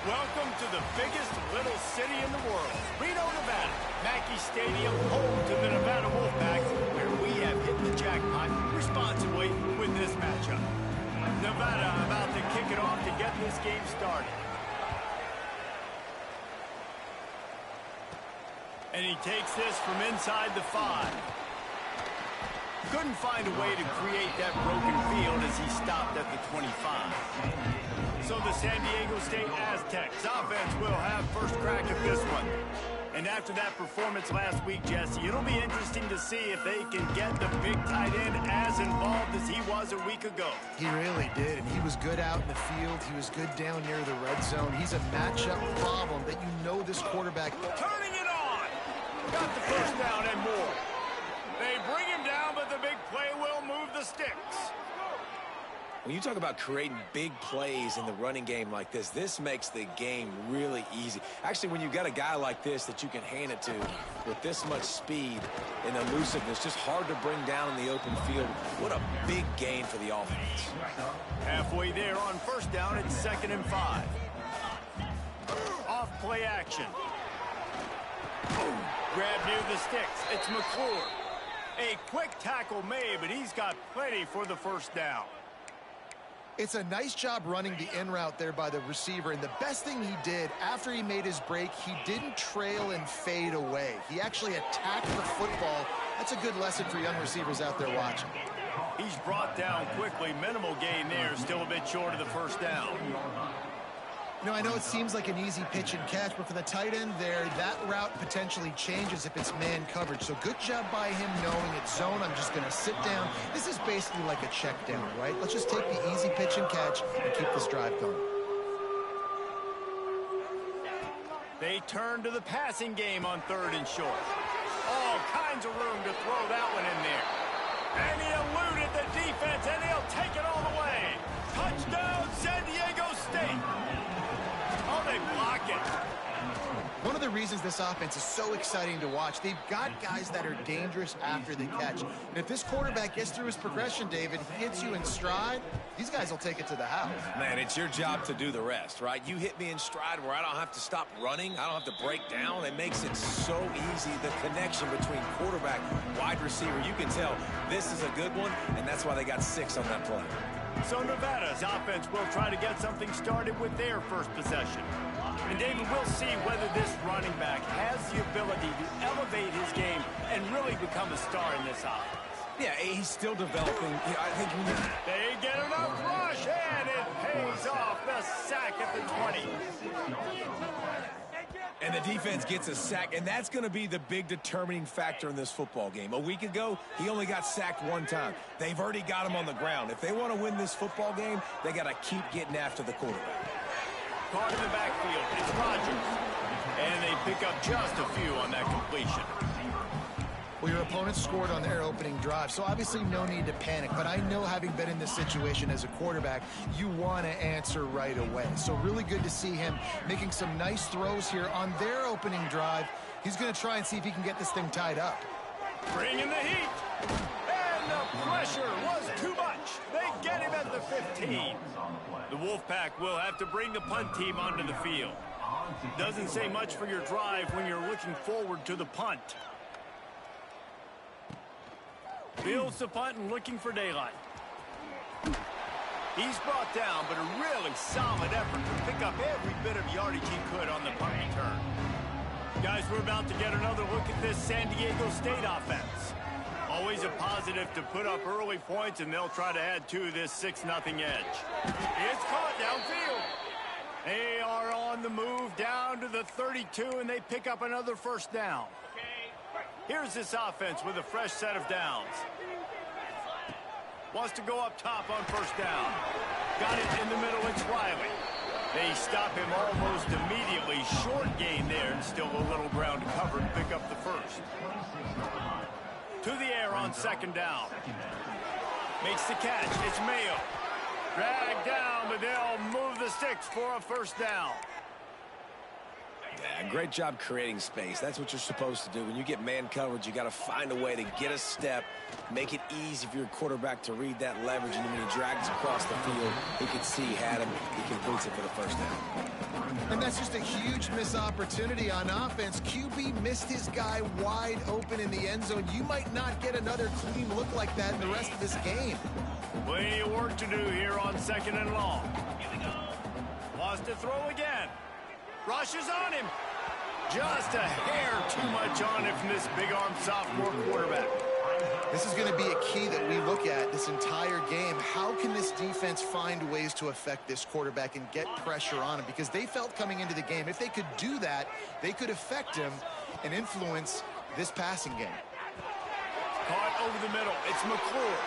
Welcome to the biggest little city in the world, Reno, Nevada. Mackey Stadium, home to the Nevada Wolfpacks, where we have hit the jackpot responsibly with this matchup. Nevada about to kick it off to get this game started. And he takes this from inside the 5. Couldn't find a way to create that broken field as he stopped at the 25. So the San Diego State Aztecs offense will have first crack at this one. And after that performance last week, Jesse, it'll be interesting to see if they can get the big tight end as involved as he was a week ago. He really did, and he was good out in the field. He was good down near the red zone. He's a matchup problem that you know this quarterback. Turning it on! Got the first down and more. They bring him down, but the big play will move the sticks. When you talk about creating big plays in the running game like this, this makes the game really easy. Actually, when you've got a guy like this that you can hand it to with this much speed and elusiveness, just hard to bring down in the open field. What a big gain for the offense. Halfway there on first down, it's 2nd and 5. Off play action. Grab near the sticks. It's McClure. A quick tackle made, but he's got plenty for the first down. It's a nice job running the in route there by the receiver, and the best thing he did after he made his break, he didn't trail and fade away. He actually attacked the football. That's a good lesson for young receivers out there watching. He's brought down quickly. Minimal gain there, still a bit short of the first down. You know, I know it seems like an easy pitch and catch, but for the tight end there, that route potentially changes if it's man coverage. So good job by him knowing it's zone. I'm just going to sit down. This is basically like a check down, right? Let's just take the easy pitch and catch and keep this drive going. They turn to the passing game on 3rd and short. All kinds of room to throw that one in there. And he eluded the defense, and he'll take it all the way. Touchdown, San Diego State. Oh, they block it. One of the reasons this offense is so exciting to watch, they've got guys that are dangerous after the catch. And if this quarterback gets through his progression, David, hits you in stride, these guys will take it to the house. Man, it's your job to do the rest, right? You hit me in stride where I don't have to stop running. I don't have to break down. It makes it so easy, the connection between quarterback, wide receiver. You can tell this is a good one, and that's why they got 6 on that play. So Nevada's offense will try to get something started with their first possession. And David, we'll see whether this running back has the ability to elevate his game and really become a star in this offense. Yeah, he's still developing. I think they get enough rush, and it pays off. The sack at the 20. And the defense gets a sack, and that's going to be the big determining factor in this football game. A week ago, he only got sacked 1 time. They've already got him on the ground. If they want to win this football game, they got to keep getting after the quarterback. Caught in the backfield, it's Rodgers. And they pick up just a few on that completion. Well, your opponent scored on their opening drive, so obviously no need to panic. But I know, having been in this situation as a quarterback, you want to answer right away. So really good to see him making some nice throws here on their opening drive. He's going to try and see if he can get this thing tied up. Bringing the heat. And the pressure was too much. They get him at the 15. The Wolfpack will have to bring the punt team onto the field. Doesn't say much for your drive when you're looking forward to the punt. Fields the punt and looking for daylight. He's brought down, but a really solid effort to pick up every bit of yardage he could on the punt return. Guys, we're about to get another look at this San Diego State offense. Always a positive to put up early points, and they'll try to add to this 6-0 edge. It's caught downfield. They are on the move down to the 32, and they pick up another first down. Here's this offense with a fresh set of downs. Wants to go up top on first down. Got it in the middle, it's Riley. They stop him almost immediately. Short gain there, and still a little ground to cover and pick up the first. To the air on 2nd down. Makes the catch, it's Mayo. Dragged down, but they'll move the sticks for a first down. Yeah, great job creating space. That's what you're supposed to do. When you get man coverage, you got to find a way to get a step, make it easy for your quarterback to read that leverage, and when he drags across the field, he can see he had him. He completes it for the first down. And that's just a huge missed opportunity on offense. QB missed his guy wide open in the end zone. You might not get another clean look like that in the rest of this game. Plenty of work to do here on 2nd and long. Wants to throw again. Rushes on him. Just a hair too much on it from this big-arm sophomore quarterback. This is going to be a key that we look at this entire game. How can this defense find ways to affect this quarterback and get pressure on him? Because they felt coming into the game, if they could do that, they could affect him and influence this passing game. Caught over the middle. It's McClure.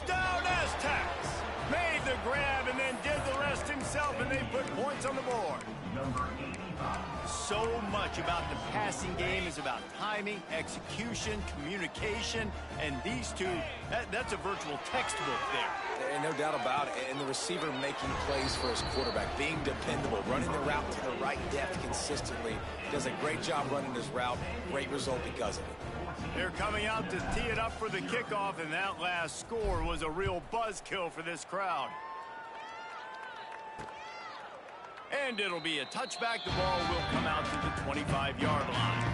Down Aztecs. Made the grab and then did the rest himself, and they put points on the board. So much about the passing game is about timing, execution, communication, and these two, that's a virtual textbook there. And no doubt about it. And the receiver making plays for his quarterback, being dependable, running the route to the right depth consistently. Does a great job running his route. Great result because of it. They're coming out to tee it up for the kickoff, and that last score was a real buzzkill for this crowd. And it'll be a touchback. The ball will come out to the 25-yard line.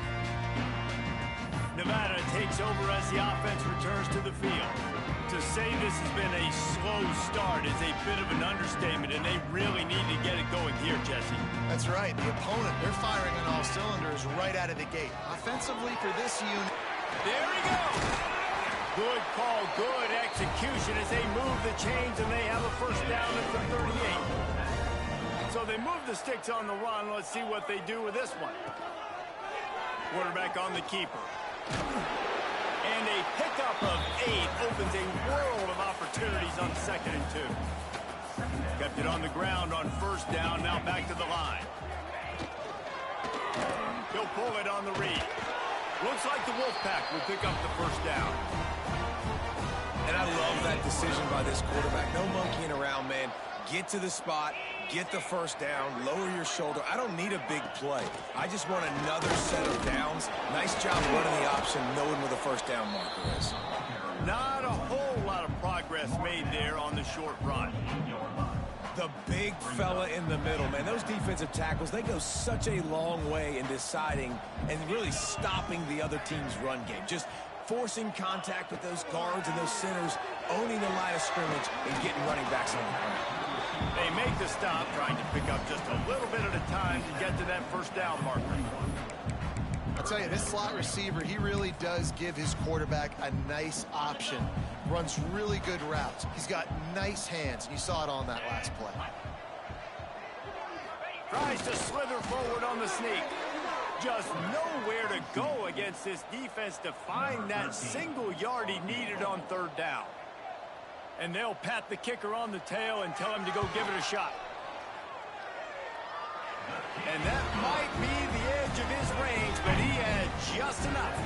Nevada takes over as the offense returns to the field. To say this has been a slow start is a bit of an understatement, and they really need to get it going here, Jesse. That's right. The opponent, they're firing on all cylinders right out of the gate. Offensively for this unit. There he goes. Good call, good execution as they move the chains, and they have a first down at the 38. So they move the sticks on the run. Let's see what they do with this one. Quarterback on the keeper. And a pickup of 8 opens a world of opportunities on 2nd and 2. Kept it on the ground on first down, now back to the line. He'll pull it on the read. Looks like the Wolfpack will pick up the first down. And I love that decision by this quarterback. No monkeying around, man. Get to the spot, get the first down, lower your shoulder. I don't need a big play. I just want another set of downs. Nice job running the option, knowing where the first down marker is. Not a whole lot of progress made there on the short run. The big fella in the middle, man. Those defensive tackles, they go such a long way in deciding and really stopping the other team's run game. Just forcing contact with those guards and those centers, owning the line of scrimmage, and getting running backs on the ground. They make the stop, trying to pick up just a little bit at a time to get to that first down marker. I'll tell you, this slot receiver, he really does give his quarterback a nice option. Runs really good routes. He's got nice hands. You saw it on that last play. Tries to slither forward on the sneak. Just nowhere to go against this defense to find that single yard he needed on third down. And they'll pat the kicker on the tail and tell him to go give it a shot. And that might be the edge of his range, but he had just enough.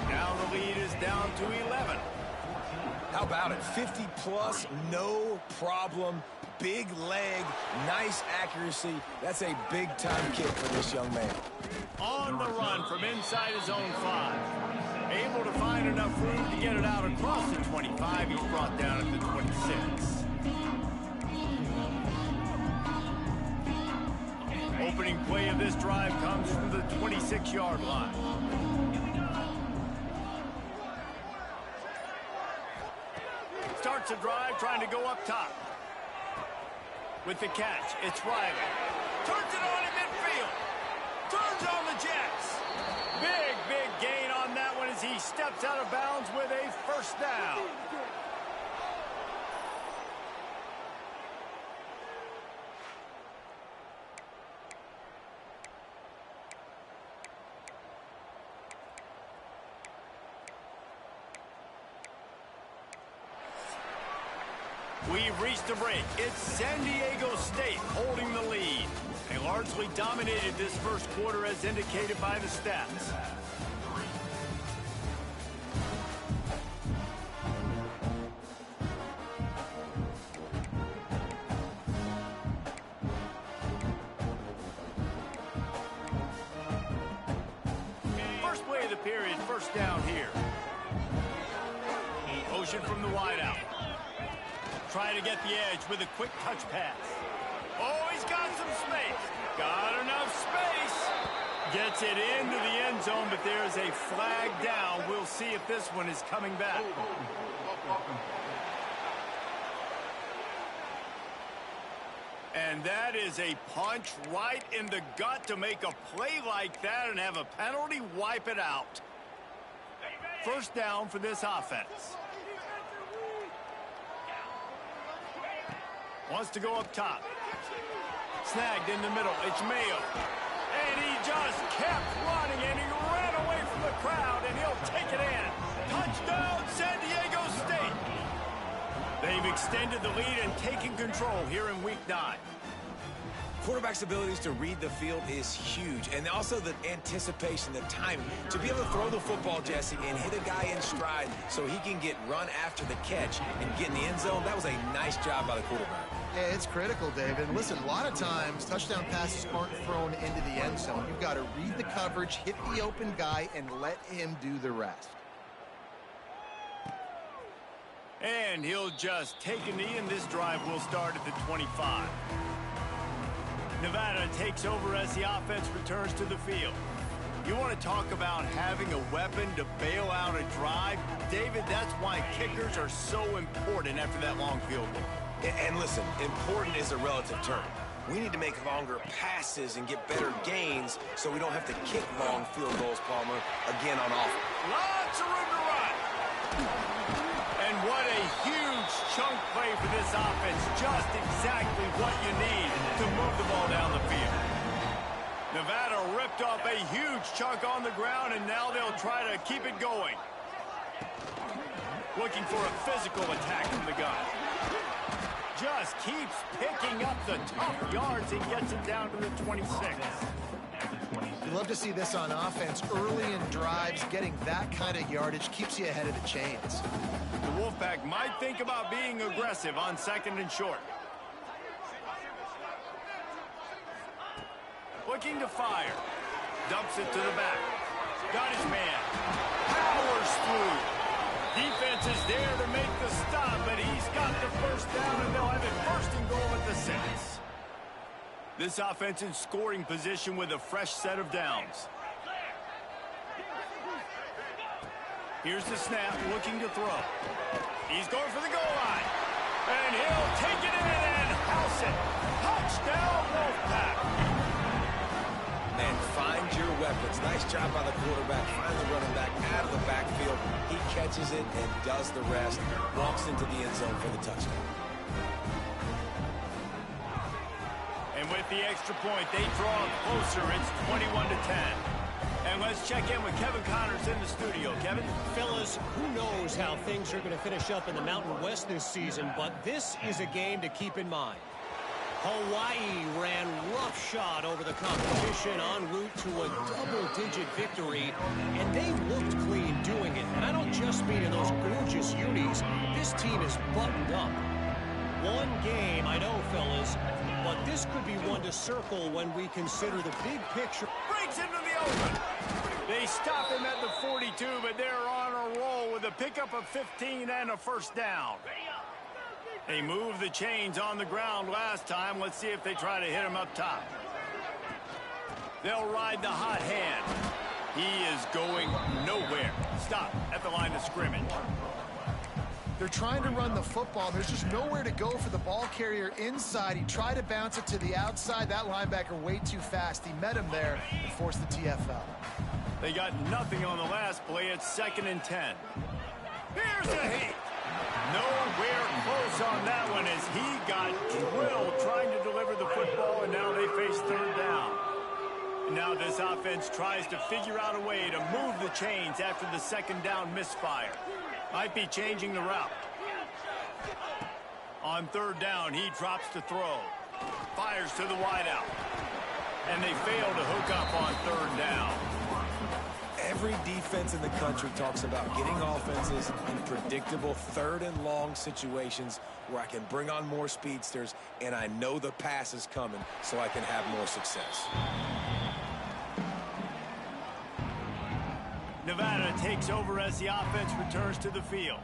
Now the lead is down to 11. How about it? 50-plus, no problem. Big leg, nice accuracy. That's a big-time kick for this young man. On the run from inside his own 5. Able to find enough room to get it out across the 25. He's brought down at the 26. Opening play of this drive comes from the 26-yard line. Starts a drive trying to go up top. With the catch, it's Riley. Turns it on in midfield. Turns on the Jets. Big gain on that one as he steps out of bounds with a first down. We've reached a break. It's San Diego State holding the lead. They largely dominated this first quarter as indicated by the stats. First play of the period, first down here. Motion from the wideout. Trying to get the edge with a quick touch pass. Oh, he's got some space. Got enough space. Gets it into the end zone, but there's a flag down. We'll see if this one is coming back. And that is a punch right in the gut to make a play like that and have a penalty wipe it out. First down for this offense. Wants to go up top. Snagged in the middle. It's Mayo. And he just kept running, and he ran away from the crowd, and he'll take it in. Touchdown, San Diego State. They've extended the lead and taken control here in Week 9. Quarterback's abilities to read the field is huge, and also the anticipation, the timing. To be able to throw the football, Jesse, and hit a guy in stride so he can get run after the catch and get in the end zone, that was a nice job by the quarterback. Yeah, it's critical, David. Listen, a lot of times, touchdown passes aren't thrown into the end zone. You've got to read the coverage, hit the open guy, and let him do the rest. And he'll just take a knee, and this drive will start at the 25. Nevada takes over as the offense returns to the field. You want to talk about having a weapon to bail out a drive? David, that's why kickers are so important after that long field goal. And listen, important is a relative term. We need to make longer passes and get better gains so we don't have to kick long field goals, Palmer, again on offense. Lots of room to run. And what a huge chunk play for this offense. Just exactly what you need to move the ball down the field. Nevada ripped off a huge chunk on the ground, and now they'll try to keep it going. Looking for a physical attack from the gun. Just keeps picking up the tough yards and gets it down to the 26. You love to see this on offense. Early in drives, getting that kind of yardage keeps you ahead of the chains. The Wolfpack might think about being aggressive on second and short. Looking to fire. Dumps it to the back. Got his man. Powers through. Defense is there to make the stop, but he's got the first down, and they'll have it first and goal at the 6. This offense in scoring position with a fresh set of downs. Here's the snap, looking to throw. He's going for the goal line. And he'll take it in and house it. Touchdown, Wolfpack. Man, find your weapons. Nice job by the quarterback. Find the running back out of the backfield. He catches it and does the rest. Walks into the end zone for the touchdown. And with the extra point, they draw closer. It's 21-10. And let's check in with Kevin Connors in the studio. Kevin? Fellas, who knows how things are going to finish up in the Mountain West this season, but this is a game to keep in mind. Hawaii ran roughshod over the competition en route to a double-digit victory, and they looked clean doing it. And I don't just mean in those gorgeous unis. This team is buttoned up. One game, I know, fellas, but this could be one to circle when we consider the big picture. Breaks into the open. They stop him at the 42, but they're on a roll with a pickup of 15 and a first down. They moved the chains on the ground last time. Let's see if they try to hit him up top. They'll ride the hot hand. He is going nowhere. Stop at the line of scrimmage. They're trying to run the football. There's just nowhere to go for the ball carrier inside. He tried to bounce it to the outside. That linebacker way too fast. He met him there and forced the TFL. They got nothing on the last play. It's 2nd and 10. Here's a hit. Nowhere close on that one as he got drilled trying to deliver the football, and now they face 3rd down. And now this offense tries to figure out a way to move the chains after the 2nd down misfire. Might be changing the route. On 3rd down, he drops to throw. Fires to the wideout. And they fail to hook up on 3rd down. Every defense in the country talks about getting offenses in predictable 3rd and long situations where I can bring on more speedsters and I know the pass is coming so I can have more success. Nevada takes over as the offense returns to the field.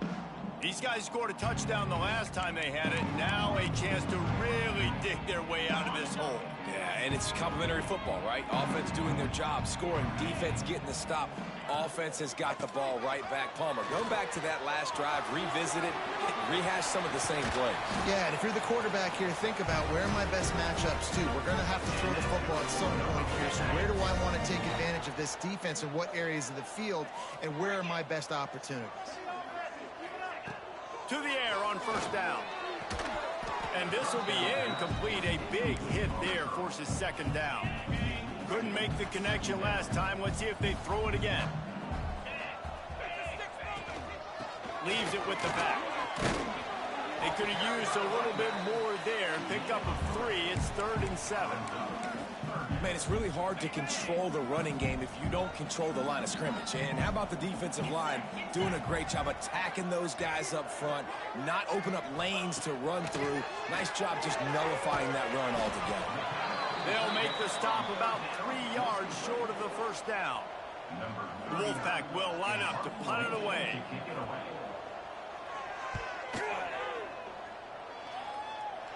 These guys scored a touchdown the last time they had it. Now a chance to really dig their way out of this hole. Yeah, and it's complementary football, right? Offense doing their job, scoring, defense getting the stop. Offense has got the ball right back. Palmer, go back to that last drive, revisit it, rehash some of the same plays. Yeah, and if you're the quarterback here, think about where are my best matchups, too. We're going to have to throw the football at some point here, so where do I want to take advantage of this defense and what areas of the field, and where are my best opportunities? To the air on 1st down. And this will be incomplete. A big hit there forces 2nd down. Couldn't make the connection last time. Let's see if they throw it again. Leaves it with the back. They could have used a little bit more there. Pick up a 3. It's 3rd and 7. Man, it's really hard to control the running game if you don't control the line of scrimmage. And how about the defensive line doing a great job attacking those guys up front, not open up lanes to run through. Nice job just nullifying that run altogether. They'll make the stop about 3 yards short of the 1st down. The Wolfpack will line up to punt it away.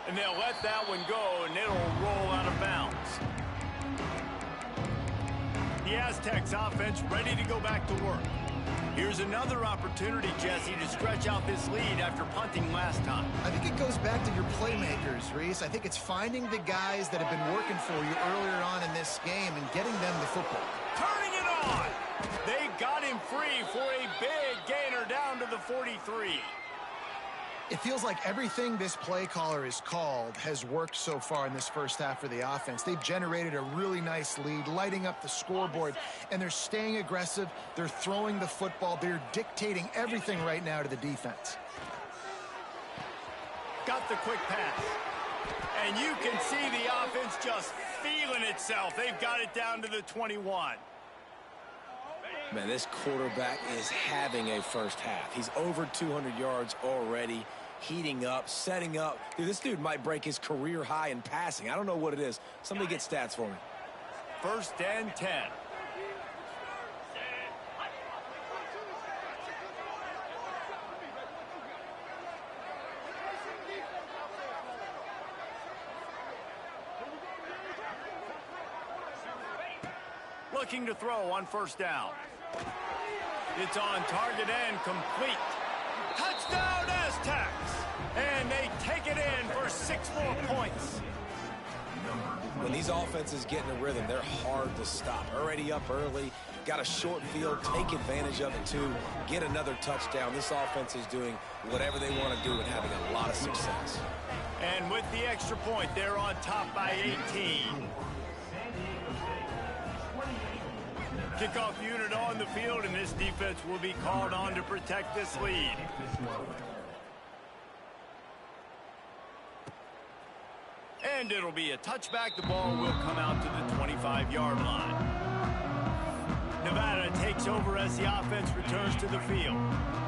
And they'll let that one go, and it'll roll out of bounds. The Aztecs offense ready to go back to work. Here's another opportunity, Jesse, to stretch out this lead after punting last time. I think it goes back to your playmakers, Reese. I think it's finding the guys that have been working for you earlier on in this game and getting them the football. Turning it on! They got him free for a big gainer down to the 43. It feels like everything this play caller has called has worked so far in this first half for the offense. They've generated a really nice lead, lighting up the scoreboard, and they're staying aggressive. They're throwing the football. They're dictating everything right now to the defense. Got the quick pass. And you can see the offense just feeling itself. They've got it down to the 21. Man, this quarterback is having a first half. He's over 200 yards already, heating up, setting up. Dude, this dude might break his career high in passing. I don't know what it is. Somebody get stats for me. 1st and 10. Looking to throw on 1st down. It's on target and complete. Touchdown Aztecs! And they take it in for 6 more points. When these offenses get in a rhythm, they're hard to stop. Already up early, got a short field, take advantage of it too, get another touchdown. This offense is doing whatever they want to do and having a lot of success. And with the extra point, they're on top by 18. Kickoff unit on the field, and this defense will be called on to protect this lead. And it'll be a touchback. The ball will come out to the 25-yard line. Nevada takes over as the offense returns to the field.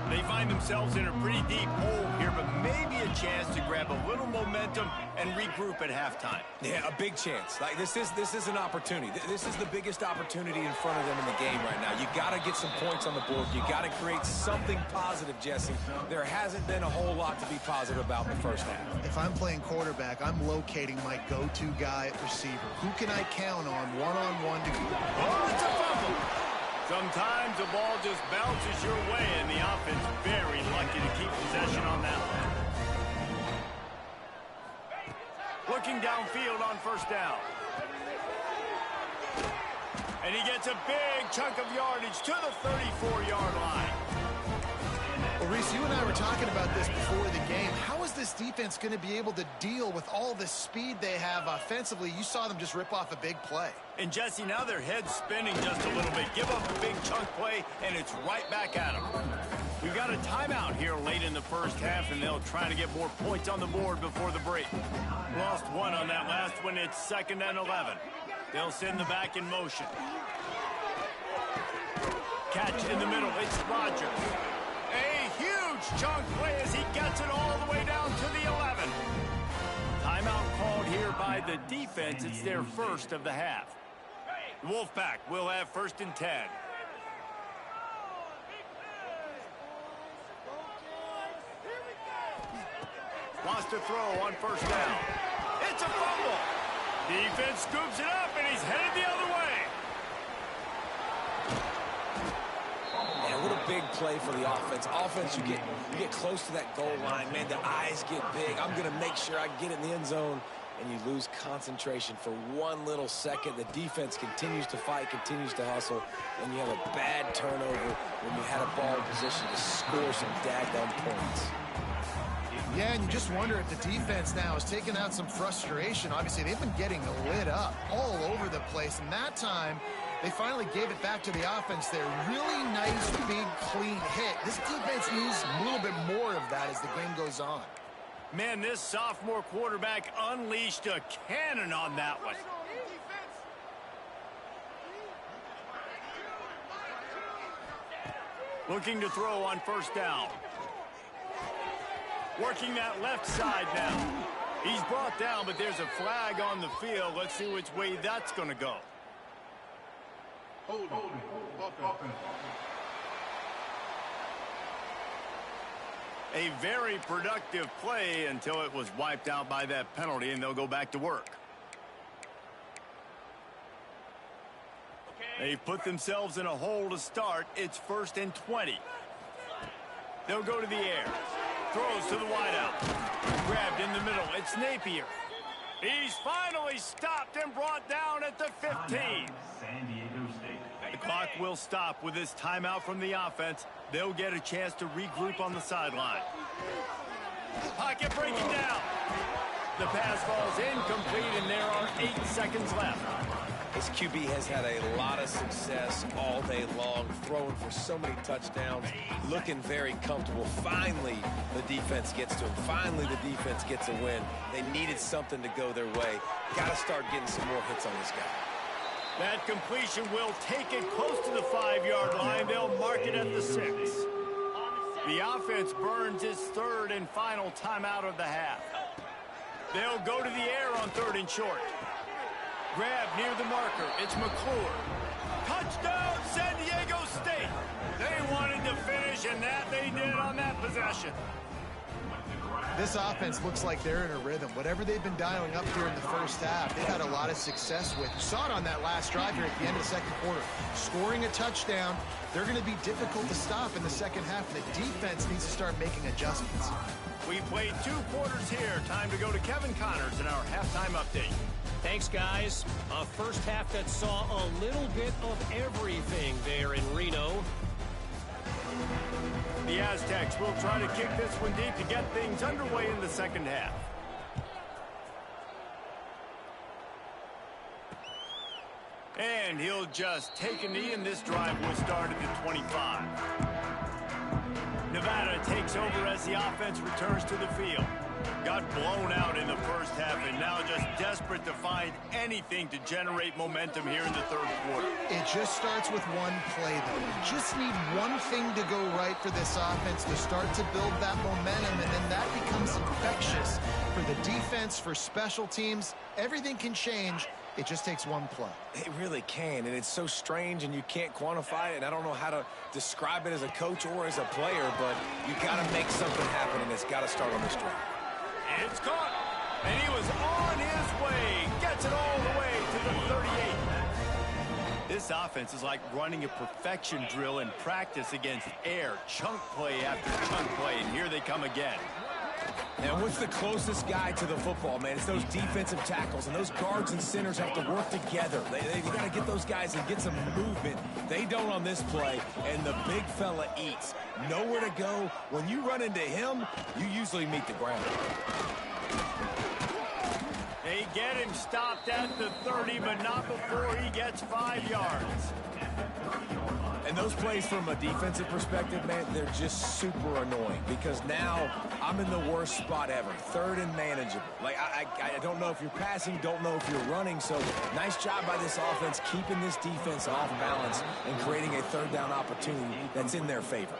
They find themselves in a pretty deep hole here, but maybe a chance to grab a little momentum and regroup at halftime. Yeah, a big chance. Like this is an opportunity. This is the biggest opportunity in front of them in the game right now. You got to get some points on the board. You got to create something positive, Jesse. There hasn't been a whole lot to be positive about in the first half. If I'm playing quarterback, I'm locating my go-to guy at receiver. Who can I count on one-on-one to go? Oh, it's a fumble. Sometimes the ball just bounces your way, and the offense very lucky to keep possession on that one. Looking downfield on first down. And he gets a big chunk of yardage to the 34-yard line. Well, Reese, you and I were talking about this before the game. How is this defense going to be able to deal with all the speed they have offensively? You saw them just rip off a big play. And, Jesse, now their head's spinning just a little bit. Give up a big chunk play, and it's right back at them. We've got a timeout here late in the first half, and they'll try to get more points on the board before the break. Lost one on that last one. It's 2nd and 11. They'll send the back in motion. Catch in the middle. It's Rodgers. A huge chunk play as he gets it all the way down to the 11. Timeout called here by the defense. It's their first of the half. The Wolfpack will have 1st and 10. Wants to throw on first down. It's a fumble. Defense scoops it up, and he's headed the other way. Yeah, what a big play for the offense. Offense, you get close to that goal line, man, the eyes get big. I'm going to make sure I get in the end zone, and you lose concentration for one little second. The defense continues to fight, continues to hustle, and you have a bad turnover when you had a ball in position to score some daggone points. Yeah, and you just wonder if the defense now is taking out some frustration. Obviously, they've been getting lit up all over the place, and that time they finally gave it back to the offense there. Really nice, big, clean hit. This defense needs a little bit more of that as the game goes on. Man, this sophomore quarterback unleashed a cannon on that one. Looking to throw on first down. Working that left side now. He's brought down, but there's a flag on the field. Let's see which way that's going to go. A very productive play until it was wiped out by that penalty, and they'll go back to work. They've put themselves in a hole to start. It's 1st and 20. They'll go to the air. Throws to the wideout. Grabbed in the middle. It's Napier. He's finally stopped and brought down at the 15. The clock will stop with this timeout from the offense. They'll get a chance to regroup on the sideline. Pocket breaking down. The pass falls incomplete, and there are 8 seconds left. This QB has had a lot of success all day long, throwing for so many touchdowns, looking very comfortable. Finally, the defense gets to him. Finally, the defense gets a win. They needed something to go their way. Got to start getting some more hits on this guy. That completion will take it close to the 5-yard line. They'll mark it at the 6. The offense burns its 3rd and final timeout of the half. They'll go to the air on 3rd and short. Grab near the marker. It's McClure. Touchdown, San Diego State. They wanted to finish, and that they did on that possession. This offense looks like they're in a rhythm. Whatever they've been dialing up here in the first half, they've had a lot of success with. You saw it on that last drive here at the end of the 2nd quarter. Scoring a touchdown, they're going to be difficult to stop in the second half. The defense needs to start making adjustments. We played 2 quarters here. Time to go to Kevin Connors in our halftime update. Thanks, guys. A first half that saw a little bit of everything there in Reno. The Aztecs will try to kick this one deep to get things underway in the second half. And he'll just take a knee, and this drive will start at the 25. Nevada takes over as the offense returns to the field. Got blown out in the first half and now just desperate to find anything to generate momentum here in the third quarter. It just starts with one play, though. You just need one thing to go right for this offense to start to build that momentum, and then that becomes infectious for the defense, for special teams. Everything can change. It just takes one play. It really can, and it's so strange, and you can't quantify it, and I don't know how to describe it as a coach or as a player, but you got to make something happen, and it's got to start on this drive. It's caught, and he was on his way. Gets it all the way to the 38. This offense is like running a perfection drill in practice against air. Chunk play after chunk play, and here they come again. And what's the closest guy to the football, man? It's those defensive tackles, and those guards and centers have to work together. They got to get those guys and get some movement. They don't on this play, and the big fella eats. Nowhere to go. When you run into him, you usually meet the ground. They get him stopped at the 30, but not before he gets 5 yards. And those plays from a defensive perspective, man, they're just super annoying because now I'm in the worst spot ever. Third and manageable. Like, I don't know if you're passing, don't know if you're running. So nice job by this offense keeping this defense off balance and creating a third down opportunity that's in their favor.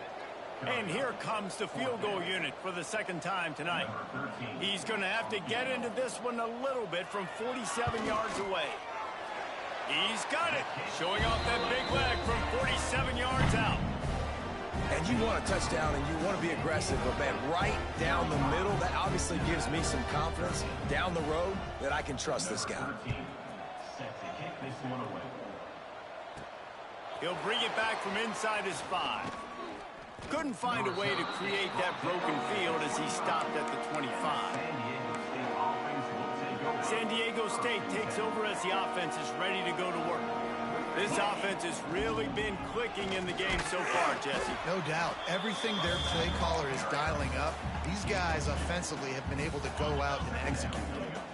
And here comes the field goal unit for the second time tonight. He's going to have to get into this one a little bit from 47 yards away. He's got it, showing off that big leg from 47 yards out. And you want a touchdown and you want to be aggressive, but, man, right down the middle, that obviously gives me some confidence down the road that I can trust this guy. He'll bring it back from inside his 5. Couldn't find a way to create that broken field as he stopped at the 25. San Diego State takes over as the offense is ready to go to work. This offense has really been clicking in the game so far, Jesse. No doubt. Everything their play caller is dialing up, these guys offensively have been able to go out and execute.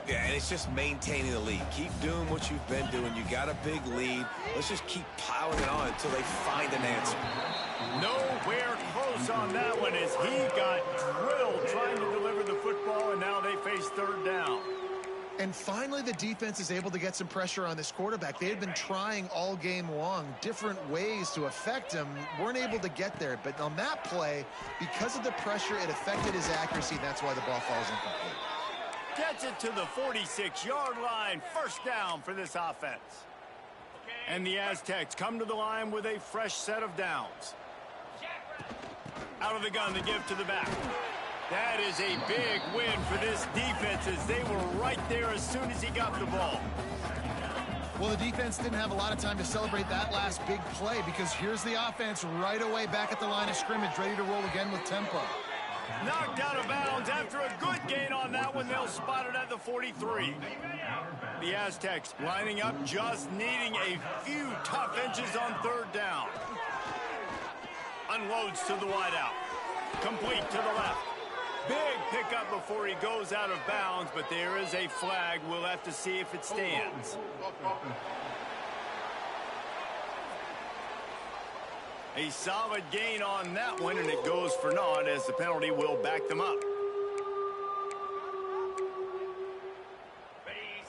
Yeah, and it's just maintaining the lead. Keep doing what you've been doing. You got a big lead. Let's just keep piling it on until they find an answer. Nowhere close on that one as he got drilled trying to deliver the football, and now they face third down. And finally, the defense is able to get some pressure on this quarterback. They had been trying all game long different ways to affect him, weren't able to get there. But on that play, because of the pressure, it affected his accuracy. That's why the ball falls incomplete. Gets it to the 46-yard line. First down for this offense. And the Aztecs come to the line with a fresh set of downs. Out of the gun to give to the back. That is a big win for this defense as they were right there as soon as he got the ball. Well, the defense didn't have a lot of time to celebrate that last big play because here's the offense right away back at the line of scrimmage, ready to roll again with tempo. Knocked out of bounds after a good gain on that one. They'll spot it at the 43. The Aztecs lining up, just needing a few tough inches on third down. Unloads to the wideout. Complete to the left. Big pickup before he goes out of bounds, but there is a flag. We'll have to see if it stands. A solid gain on that one, and it goes for naught as the penalty will back them up.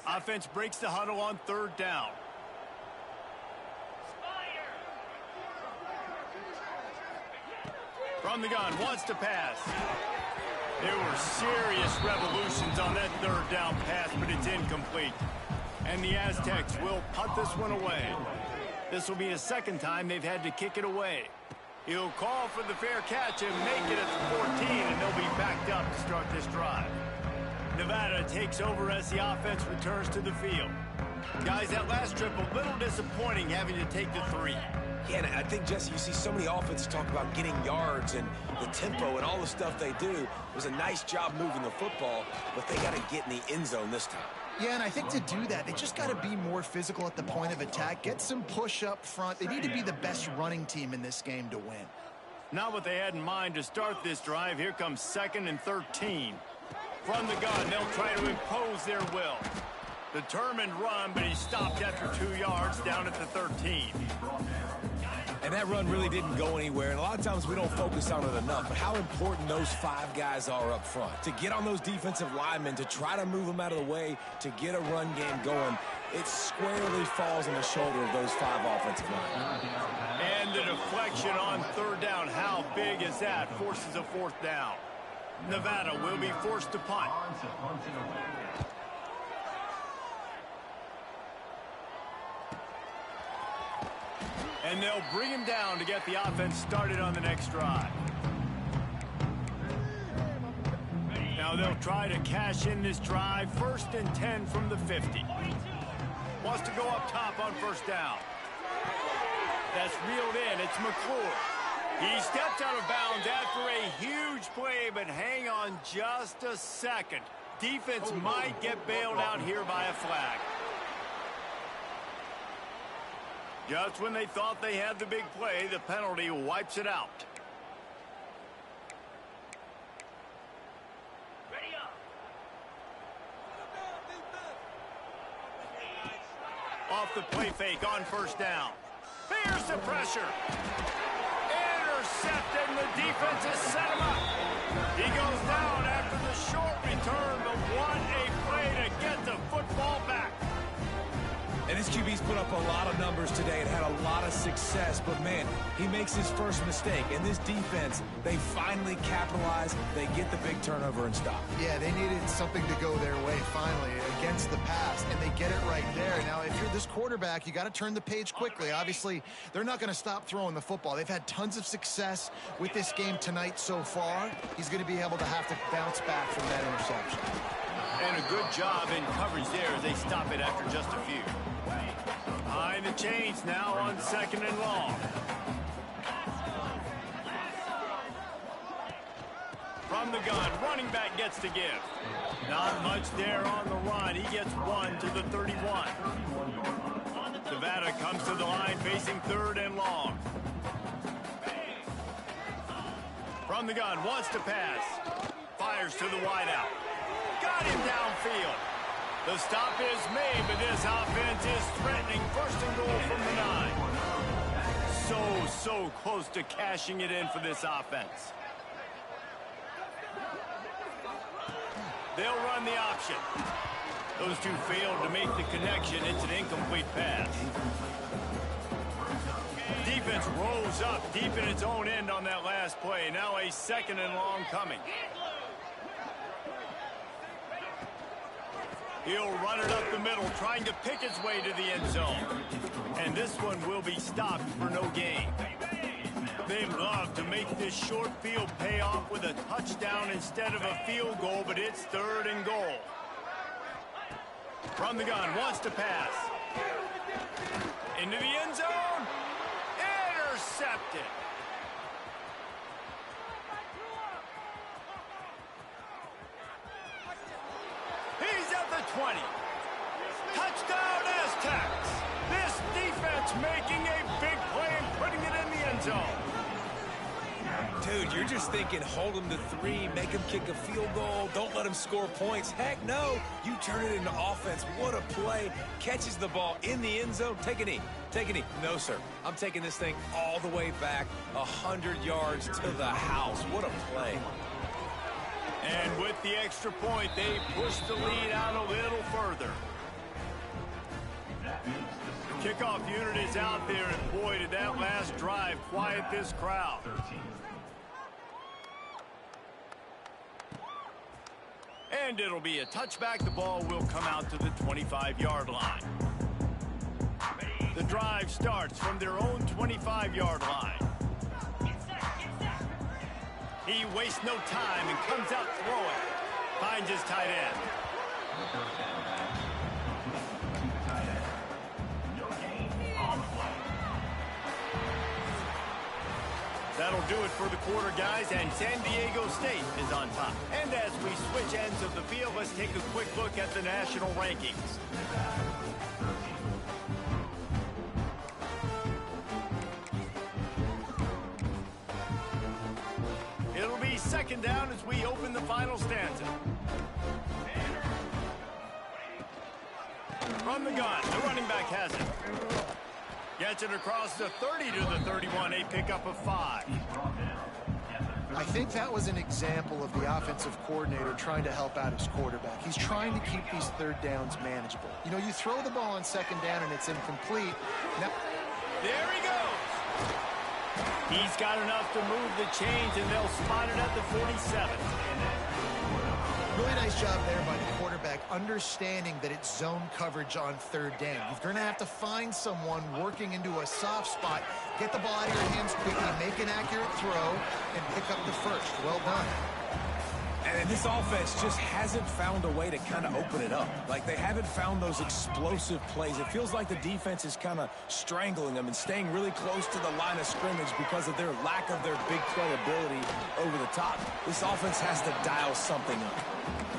Offense breaks the huddle on third down. From the gun, wants to pass. There were serious revolutions on that third down pass, but it's incomplete. And the Aztecs will punt this one away. This will be the second time they've had to kick it away. He'll call for the fair catch and make it at the 14, and they'll be backed up to start this drive. Nevada takes over as the offense returns to the field. Guys, that last trip a little disappointing having to take the 3. Yeah, and I think, Jesse, you see so many offenses talk about getting yards and the tempo and all the stuff they do. It was a nice job moving the football, but they got to get in the end zone this time. Yeah, and I think to do that, they just got to be more physical at the point of attack, get some push up front. They need to be the best running team in this game to win. Not what they had in mind to start this drive. Here comes 2nd and 13. From the gun, they'll try to impose their will. Determined run, but he stopped after 2 yards down at the 13. And that run really didn't go anywhere, and a lot of times we don't focus on it enough, but how important those 5 guys are up front. To get on those defensive linemen, to try to move them out of the way, to get a run game going, it squarely falls on the shoulder of those 5 offensive linemen. And the deflection on 3rd down. How big is that? Forces a 4th down. Nevada will be forced to punt. And they'll bring him down to get the offense started on the next drive. Now they'll try to cash in this drive. 1st and 10 from the 50. Wants to go up top on 1st down. That's reeled in. It's McClure. He stepped out of bounds after a huge play, but hang on just a second. Defense might get bailed out here by a flag. Just when they thought they had the big play, the penalty wipes it out. Off the play fake on 1st down. Fears the pressure. Intercepted, and the defense has set him up. He goes down after the short return, but what a play to get the football back. And this QB's put up a lot of numbers today and had a lot of success, but man, he makes his first mistake. And this defense, they finally capitalize, they get the big turnover and stop. Yeah, they needed something to go their way finally against the pass, and they get it right there. Now, if you're this quarterback, you got to turn the page quickly. Obviously, they're not going to stop throwing the football. They've had tons of success with this game tonight so far. He's going to be able to have to bounce back from that interception. And a good job in coverage there as they stop it after just a few. Behind the chains now on 2nd and long. From the gun, running back gets to give. Not much there on the run. He gets 1 to the 31. Nevada comes to the line facing 3rd and long. From the gun, wants to pass. Fires to the wideout. Got him downfield. The stop is made, but this offense is threatening. 1st and goal from the 9. So close to cashing it in for this offense. They'll run the option. Those two failed to make the connection. It's an incomplete pass. Defense rolls up deep in its own end on that last play. Now a 2nd and long coming. He'll run it up the middle, trying to pick his way to the end zone. And this one will be stopped for no gain. They love to make this short field pay off with a touchdown instead of a field goal, but it's 3rd and goal. From the gun, wants to pass. Into the end zone. Intercepted. He's at the 20. Touchdown Aztecs. This defense making a big play and putting it in the end zone. Dude, you're just thinking hold him to 3, make him kick a field goal, don't let him score points. Heck no, you turn it into offense. What a play. Catches the ball in the end zone. Take a knee. Take a knee. No, sir. I'm taking this thing all the way back 100 yards to the house. What a play. And with the extra point, they push the lead out a little further. The kickoff unit is out there, and boy, did that last drive quiet this crowd. And it'll be a touchback. The ball will come out to the 25-yard line. The drive starts from their own 25-yard line. He wastes no time and comes out throwing. Finds his tight end. That'll do it for the quarter, guys, and San Diego State is on top. And as we switch ends of the field, let's take a quick look at the national rankings. It'll be 2nd down as we open the final stanza. From the gun, the running back has it. Gets it across the 30 to the 31, a pickup of 5. I think that was an example of the offensive coordinator trying to help out his quarterback. He's trying to keep these third downs manageable. You know, you throw the ball on second down and it's incomplete. Now, there he goes. He's got enough to move the chains, and they'll spot it at the 47. really nice job there by the quarterback, understanding that it's zone coverage on third down. You're going to have to find someone working into a soft spot, get the ball out of your hands quickly, make an accurate throw, and pick up the first. Well done. And this offense just hasn't found a way to kind of open it up. Like, they haven't found those explosive plays. It feels like the defense is kind of strangling them and staying really close to the line of scrimmage because of their lack of their big play ability over the top. This offense has to dial something up.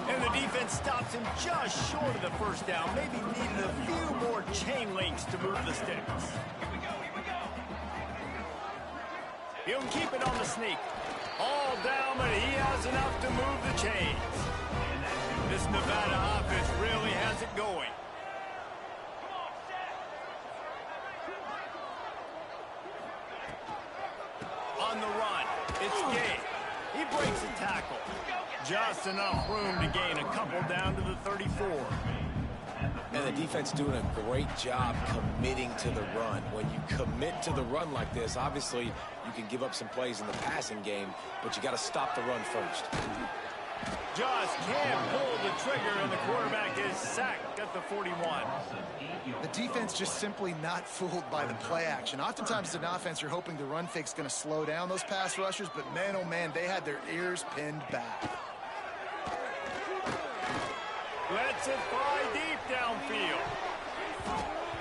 And the defense stops him just short of the first down. Maybe needed a few more chain links to move the sticks. He'll keep it on the sneak. All down, but he has enough to move the chains. This Nevada offense really has it going. On the run, it's Gay. He breaks a tackle. Just enough room to gain a couple down to the 34. And the defense doing a great job committing to the run. When you commit to the run like this, obviously you can give up some plays in the passing game, but you got to stop the run first. Just can't pull the trigger, and the quarterback is sacked at the 41. The defense just simply not fooled by the play action. Oftentimes, as an offense, you're hoping the run fake's going to slow down those pass rushers, but man, oh man, they had their ears pinned back. Lets it fly deep downfield.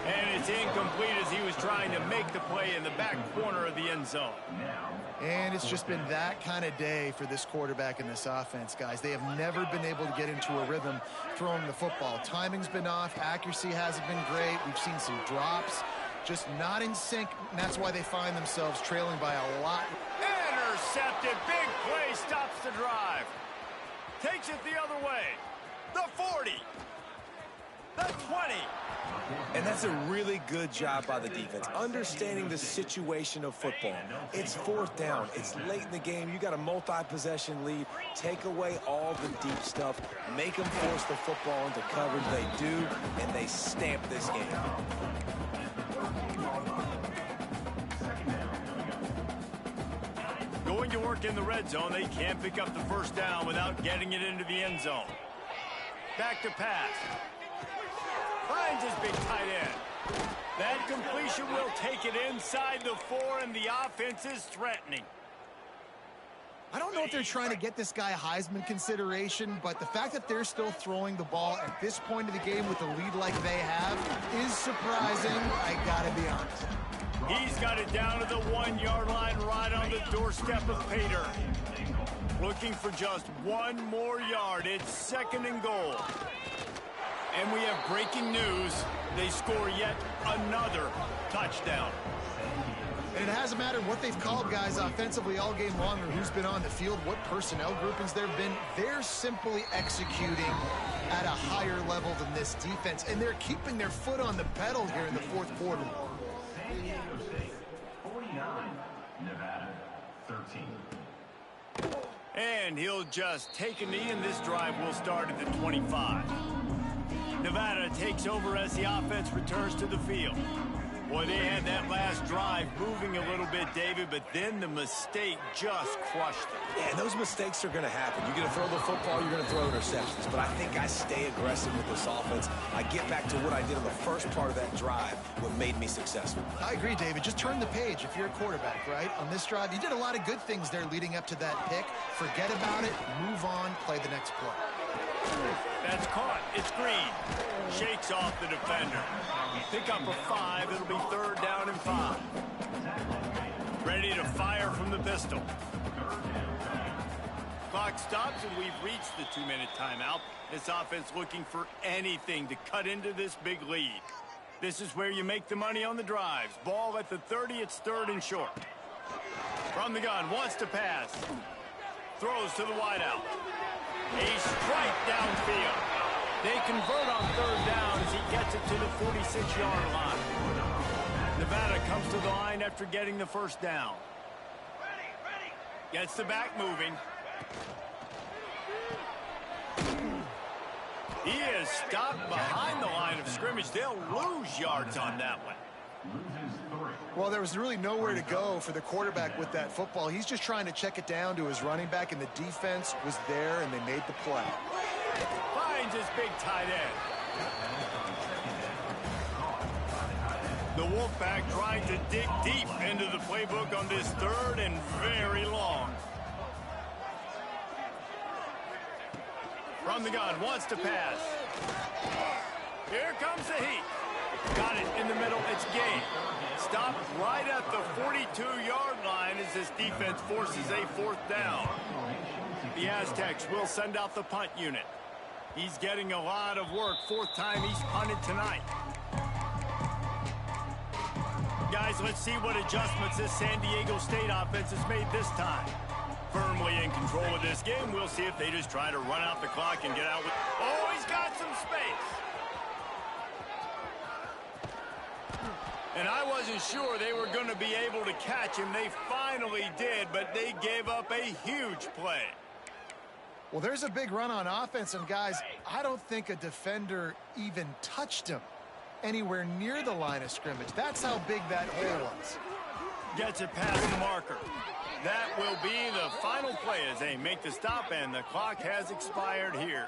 And it's incomplete as he was trying to make the play in the back corner of the end zone. And it's just been that kind of day for this quarterback and this offense, guys. They have never been able to get into a rhythm throwing the football. Timing's been off. Accuracy hasn't been great. We've seen some drops. Just not in sync, and that's why they find themselves trailing by a lot. Intercepted. Big play stops the drive. Takes it the other way. The 40. The 20. And that's a really good job by the defense, understanding the situation of football. It's fourth down. It's late in the game. You got a multi-possession lead. Take away all the deep stuff. Make them force the football into coverage. They do, and they stamp this game. Going to work in the red zone. They can't pick up the first down without getting it into the end zone. Back to pass. Finds his big tight end. That completion will take it inside the 4, and the offense is threatening. I don't know if they're trying to get this guy Heisman consideration, but the fact that they're still throwing the ball at this point of the game with a lead like they have is surprising, I gotta be honest. He's got it down to the 1-yard line right on the doorstep of Pater. Looking for just one more yard. It's 2nd and goal. And we have breaking news. They score yet another touchdown. And it hasn't mattered what they've called guys offensively all game long or who's been on the field, what personnel groupings there have been. They're simply executing at a higher level than this defense, and they're keeping their foot on the pedal here in the fourth quarter. 49, Nevada 13. And he'll just take a knee, and this drive will start at the 25. Nevada takes over as the offense returns to the field. Boy, they had that last drive moving a little bit, David, but then the mistake just crushed them. Yeah, and those mistakes are going to happen. You're going to throw the football, you're going to throw interceptions. But I think I stay aggressive with this offense. I get back to what I did on the first part of that drive, what made me successful. I agree, David. Just turn the page if you're a quarterback, right? On this drive, you did a lot of good things there leading up to that pick. Forget about it, move on, play the next play. That's caught. It's Green. Shakes off the defender. Pick up a 5. It'll be 3rd down and 5. Ready to fire from the pistol. Clock stops, and we've reached the 2-minute timeout. This offense looking for anything to cut into this big lead. This is where you make the money on the drives. Ball at the 30. It's 3rd and short. From the gun. Wants to pass. Throws to the wideout. A strike downfield. They convert on third down as he gets it to the 46-yard line. Nevada comes to the line after getting the first down. Gets the back moving. He is stopped behind the line of scrimmage. They'll lose yards on that one. Well, there was really nowhere to go for the quarterback with that football. He's just trying to check it down to his running back, and the defense was there, and they made the play. Finds his big tight end. The Wolfpack trying to dig deep into the playbook on this third and very long. From the gun, wants to pass. Here comes the heat. Got it in the middle, it's game. Stopped right at the 42-yard line as this defense forces a fourth down. The Aztecs will send out the punt unit. He's getting a lot of work. Fourth time he's punted tonight. Guys, let's see what adjustments this San Diego State offense has made this time. Firmly in control of this game. We'll see if they just try to run out the clock and get out with... Oh, he's got some space. And I wasn't sure they were going to be able to catch him. They finally did, but they gave up a huge play. Well, there's a big run on offense, and guys, I don't think a defender even touched him anywhere near the line of scrimmage. That's how big that hole was. Gets it past the marker. That will be the final play as they make the stop, and the clock has expired here.